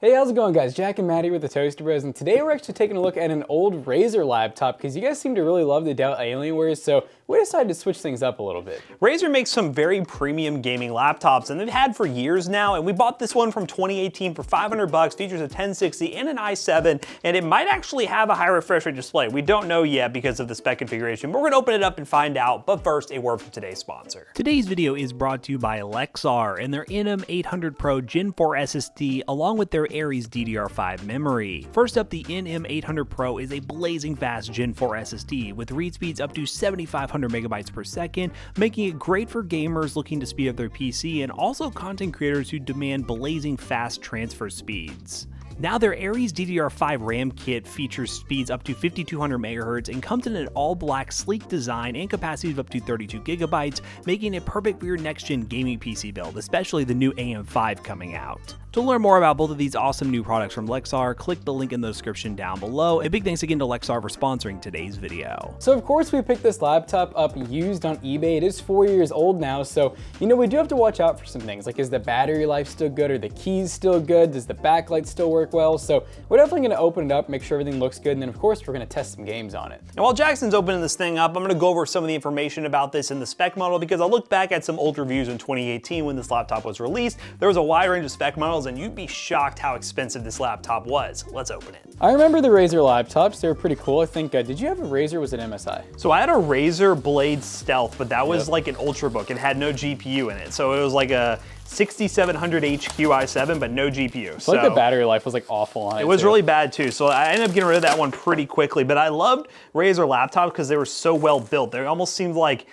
Hey, how's it going guys? Jack and Matt here with the Toaster Bros, and today we're actually taking a look at an old Razer laptop because you guys seem to really love the Dell Alienwares, so we decided to switch things up a little bit. Razer makes some very premium gaming laptops, and they've had for years now, and we bought this one from 2018 for 500 bucks, features a 1060 and an i7, and it might actually have a high refresh rate display. We don't know yet because of the spec configuration, but we're gonna open it up and find out. But first, a word from today's sponsor. Today's video is brought to you by Lexar and their NM800 Pro Gen 4 SSD, along with their Aries DDR5 memory. First up, the NM800 Pro is a blazing fast Gen 4 SSD with read speeds up to 7,500 megabytes per second, making it great for gamers looking to speed up their PC and also content creators who demand blazing fast transfer speeds. Now, their Aries DDR5 RAM kit features speeds up to 5200 MHz and comes in an all-black sleek design and capacity of up to 32 gigabytes, making it perfect for your next-gen gaming PC build, especially the new AM5 coming out. To learn more about both of these awesome new products from Lexar, click the link in the description down below. A big thanks again to Lexar for sponsoring today's video. So of course we picked this laptop up used on eBay. It is 4 years old now, so we do have to watch out for some things. Like, is the battery life still good? Are the keys still good? Does the backlight still work well? So we're definitely gonna open it up, make sure everything looks good, and then of course we're gonna test some games on it. Now while Jackson's opening this thing up, I'm gonna go over some of the information about this in the spec model because I looked back at some old reviews in 2018 when this laptop was released. There was a wide range of spec models and you'd be shocked how expensive this laptop was. Let's open it. I remember the Razer laptops. They were pretty cool. I think, did you have a Razer or was it MSI? So I had a Razer Blade Stealth, but that was like an Ultrabook. It had no GPU in it. So it was like a 6700 HQ i7, but no GPU. So like the battery life was like awful on it. It was really bad too. So I ended up getting rid of that one pretty quickly, but I loved Razer laptops because they were so well built. They almost seemed like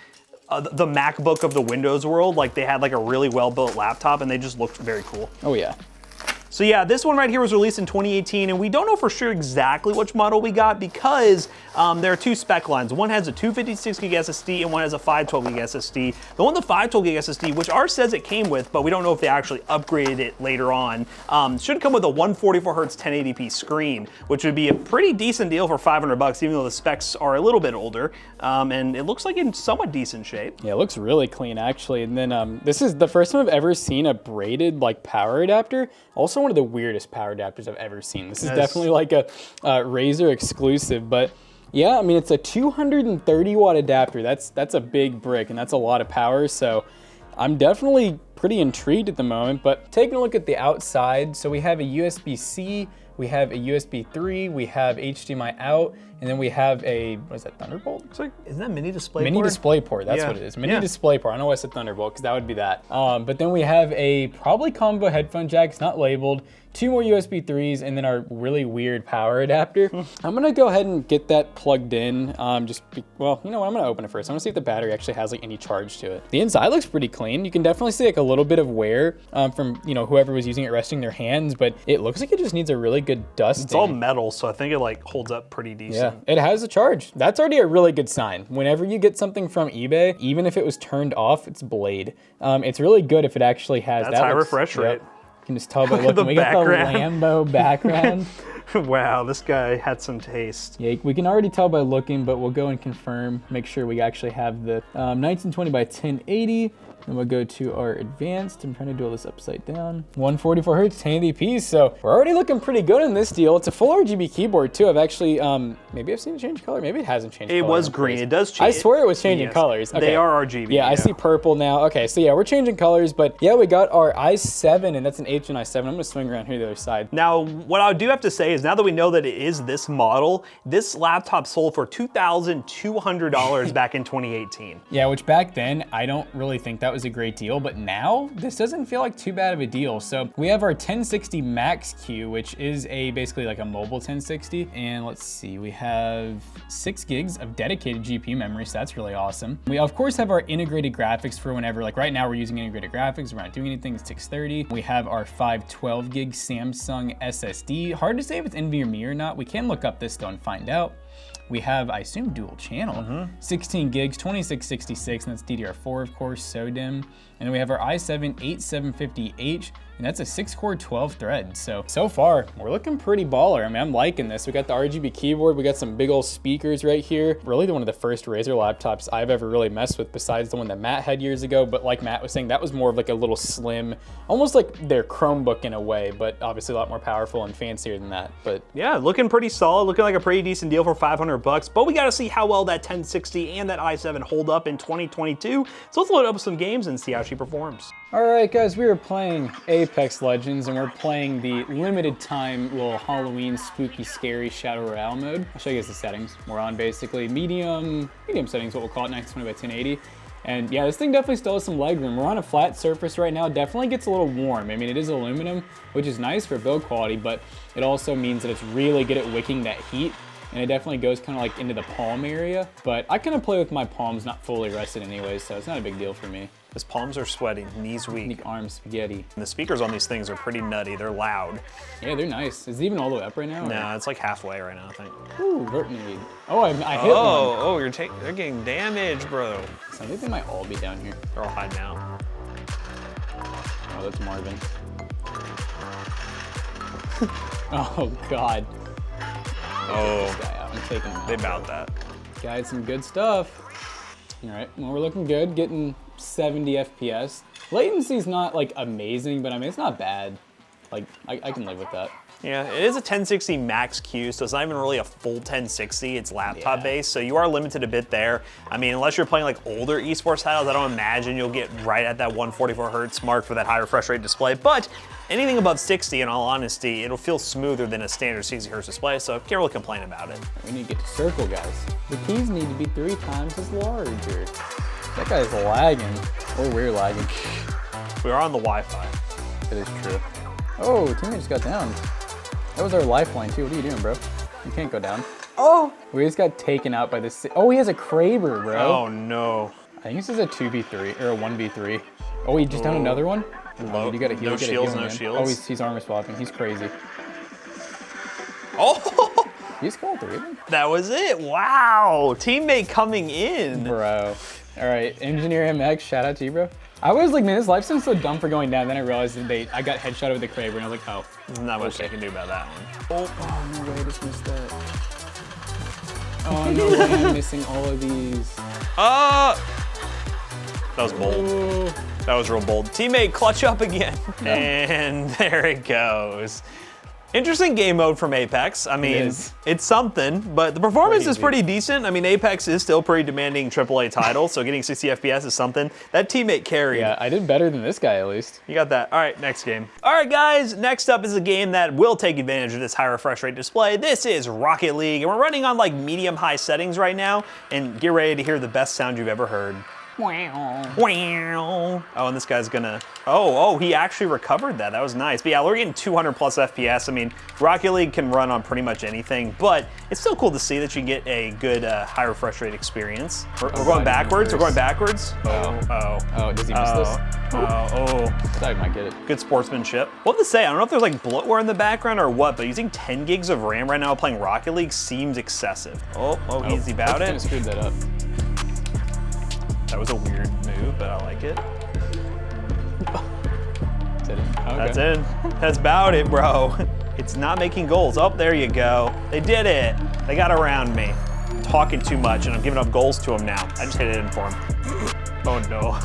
the MacBook of the Windows world. Like they had like a really well built laptop and they just looked very cool. Oh yeah. So yeah, this one right here was released in 2018, and we don't know for sure exactly which model we got because there are two spec lines. One has a 256 gig SSD and one has a 512 gig SSD. The one with the 512 gig SSD, which ours says it came with, but we don't know if they actually upgraded it later on, should come with a 144 Hz 1080p screen, which would be a pretty decent deal for 500 bucks, even though the specs are a little bit older. And it looks like in somewhat decent shape. Yeah, it looks really clean actually. And then this is the first time I've ever seen a braided like power adapter. Also one of the weirdest power adapters I've ever seen. This is definitely like a Razer exclusive, but yeah, I mean, it's a 230 watt adapter. That's a big brick and that's a lot of power. So I'm definitely pretty intrigued at the moment, but taking a look at the outside. So we have a USB-C, we have a USB 3, we have HDMI out, and then we have a, what is that, Thunderbolt? It's like, isn't that mini display port? Mini display port, that's what it is. Mini display port. I don't know why I said Thunderbolt, because that would be that. But then we have a probably combo headphone jack. It's not labeled. 2 more USB 3s, and then our really weird power adapter. I'm gonna go ahead and get that plugged in. Well, you know what, I'm gonna open it first. I'm gonna see if the battery actually has like any charge to it. The inside looks pretty clean. You can definitely see like a little bit of wear from whoever was using it resting their hands, but it looks like it just needs a really good dusting. It's all metal, so I think it like holds up pretty decent. Yeah, it has a charge. That's already a really good sign. Whenever you get something from eBay, even if it was turned off, it's Blade. It's really good if it actually has that high refresh rate. You can just tell by looking. We got the Lambo background. Wow, this guy had some taste. Yeah, we can already tell by looking, but we'll go and confirm, make sure we actually have the 1920 by 1080. Then we'll go to our advanced. I'm trying to do all this upside down. 144 Hz 1080p, so we're already looking pretty good in this deal. It's a full RGB keyboard too. I've actually, maybe I've seen it change color. Maybe it hasn't changed color. It was green, it does change. I swear it was changing colors. Okay. They are RGB. Yeah, I see purple now. Okay, so yeah, we're changing colors, but yeah, we got our i7, and that's an HN i7. I'm gonna swing around here to the other side. Now, what I do have to say is now that we know that it is this model, this laptop sold for $2,200 back in 2018. Yeah, which back then, I don't really think that was a great deal, but now this doesn't feel like too bad of a deal. So we have our 1060 Max Q, which is basically like a mobile 1060. And let's see, we have 6 gigs of dedicated GPU memory, so that's really awesome. We of course have our integrated graphics for whenever, like right now we're using integrated graphics, we're not doing anything, it's 630. We have our 512 gig Samsung SSD. Hard to say if it's NVMe or not. We can look up this though and find out. We have, I assume, dual channel, 16 gigs, 2666, and that's DDR4, of course, SODIMM. And then we have our i7 8750H And that's a 6-core 12 thread. So far, we're looking pretty baller. I mean, I'm liking this. We got the RGB keyboard. We got some big old speakers right here. Really one of the first Razer laptops I've ever really messed with, besides the one that Matt had years ago. But like Matt was saying, that was more of like a little slim, almost like their Chromebook in a way, but obviously a lot more powerful and fancier than that. But yeah, looking pretty solid, looking like a pretty decent deal for 500 bucks. But we gotta see how well that 1060 and that i7 hold up in 2022. So let's load up some games and see how she performs. All right, guys, we are playing Apex Legends, and we're playing the limited time little Halloween spooky scary Shadow Royale mode. I'll show you guys the settings. We're on basically medium settings, what we'll call it, 1920 by 1080. And yeah, this thing definitely still has some leg room. We're on a flat surface right now. Definitely gets a little warm. I mean, it is aluminum, which is nice for build quality, but it also means that it's really good at wicking that heat. And it definitely goes kind of like into the palm area. But I kind of play with my palms not fully rested anyway, so it's not a big deal for me. His palms are sweating, knees weak. Like arms spaghetti. And the speakers on these things are pretty nutty. They're loud. Yeah, they're nice. Is it even all the way up right now? No, it's like halfway right now, I think. Ooh, vert nade. Oh, I hit one. Oh, they're getting damaged, bro. So I think they might all be down here. They're all hiding out. Oh, that's Marvin. Oh, God. Oh, This guy out. I'm taking him out. they bowed that. Guy had some good stuff. All right, well, we're looking good, getting 70 FPS. Latency's not like amazing, but I mean, it's not bad. Like, I can live with that. Yeah, it is a 1060 Max Q, so it's not even really a full 1060. It's laptop based, so you are limited a bit there. I mean, unless you're playing like older esports titles, I don't imagine you'll get right at that 144 hertz mark for that high refresh rate display. But anything above 60, in all honesty, it'll feel smoother than a standard 60 hertz display, so can't really complain about it. We need to get to circle, guys. The keys need to be 3 times as larger. That guy's lagging, or we're lagging. We are on the Wi-Fi. It is true. Oh, teammate just got down. That was our lifeline too. What are you doing, bro? You can't go down. Oh! We just got taken out by this. Oh, he has a Kraber, bro. Oh no. I think this is a 2v3 or a 1v3. Oh, he just down another one? Low. You gotta heal, No shields, heal, no man. shields. Oh, he's armor swapping. He's crazy. Oh! He's called 3 of them? That was it. Wow. Teammate coming in. Bro. All right, Engineer MX, shout out to you, bro. I was like, man, this lifestyle's so dumb for going down. Then I realized that I got headshot with the Kraber, and I was like, oh. There's not much I can do about that one. Oh, no way, I just missed that. Oh, no way, I'm missing all of these. That was bold. Oh. That was real bold. Teammate, clutch up again. And there it goes. Interesting game mode from Apex. I mean, it's something, but the performance is pretty decent. I mean, Apex is still pretty demanding AAA title, so getting 60 FPS is something. That teammate carried. Yeah, I did better than this guy at least. You got that. All right, next game. All right, guys, next up is a game that will take advantage of this high refresh rate display. This is Rocket League, and we're running on like medium-high settings right now, and get ready to hear the best sound you've ever heard. Wow. Wow. Oh, and this guy's gonna, oh, he actually recovered that. That was nice. But yeah, we're getting 200 plus FPS. I mean, Rocket League can run on pretty much anything, but it's still cool to see that you get a good high refresh rate experience. We're going backwards. We're going backwards. Oh, does he miss this? I thought he might get it. Good sportsmanship. What to say, I don't know if there's like bloatware in the background or what, but using 10 gigs of RAM right now playing Rocket League seems excessive. Easy about it. I screwed that up. That was a weird move, but I like it. Is that in? Okay. That's in. That's about it, bro. It's not making goals. Oh, there you go. They did it. They got around me. I'm talking too much, and I'm giving up goals to him now. I just hit it in for him. Oh no.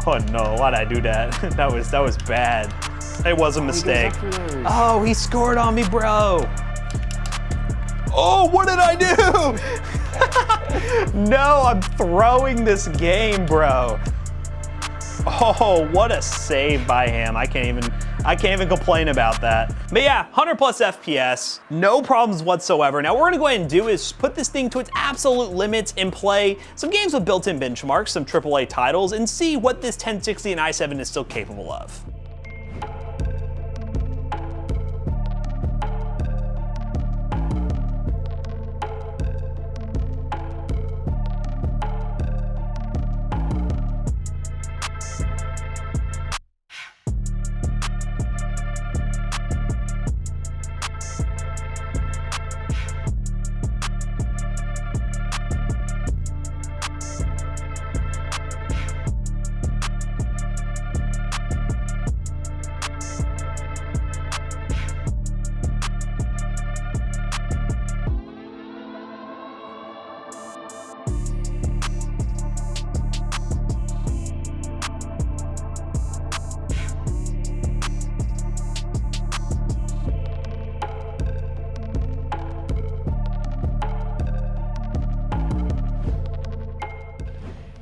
Oh no, why'd I do that? That was bad. It was a mistake. Oh, he scored on me, bro. Oh, what did I do? No, I'm throwing this game, bro. Oh, what a save by him. I can't even complain about that. But yeah, 100 plus FPS, no problems whatsoever. Now what we're gonna go ahead and do is put this thing to its absolute limits and play some games with built-in benchmarks, some AAA titles, and see what this 1060 and i7 is still capable of.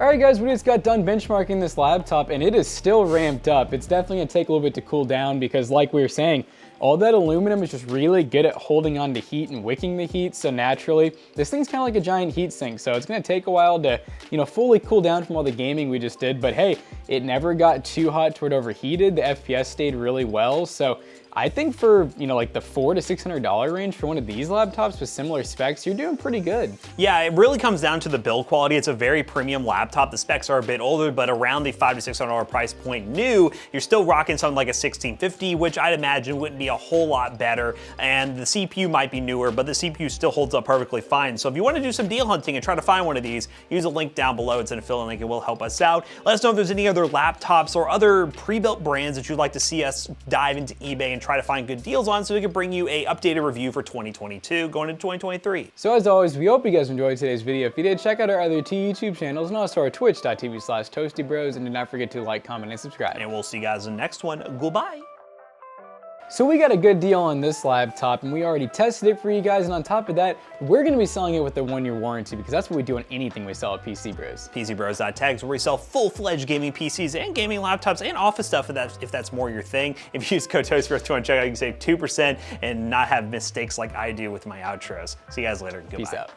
All right, guys, we just got done benchmarking this laptop, and it is still ramped up. It's definitely gonna take a little bit to cool down because, like we were saying, all that aluminum is just really good at holding on to heat and wicking the heat. So naturally, this thing's kind of like a giant heat sink. So it's gonna take a while to, fully cool down from all the gaming we just did. But hey, it never got too hot to where it overheated. The FPS stayed really well. So I think for, like the $400 to $600 range for one of these laptops with similar specs, you're doing pretty good. Yeah, it really comes down to the build quality. It's a very premium laptop. The specs are a bit older, but around the $500 to $600 price point new, you're still rocking something like a 1650, which I'd imagine wouldn't be a whole lot better. And the CPU might be newer, but the CPU still holds up perfectly fine. So if you want to do some deal hunting and try to find one of these, use a link down below. It's an affiliate link. It will help us out. Let us know if there's any other laptops or other pre-built brands that you'd like to see us dive into eBay and try to find good deals on so we can bring you a updated review for 2022 going into 2023. So as always, we hope you guys enjoyed today's video. If you did, check out our other two YouTube channels and also our twitch.tv/toastybros, and do not forget to like, comment, and subscribe. And we'll see you guys in the next one. Goodbye. So we got a good deal on this laptop, and we already tested it for you guys, and on top of that, we're gonna be selling it with a 1-year warranty because that's what we do on anything we sell at PC Bros. PCBros.tech is where we sell full-fledged gaming PCs and gaming laptops and office stuff if that's more your thing. If you use code TOASTYBROS20 checkout, you can save 2% and not have mistakes like I do with my outros. See you guys later. Goodbye. Peace out.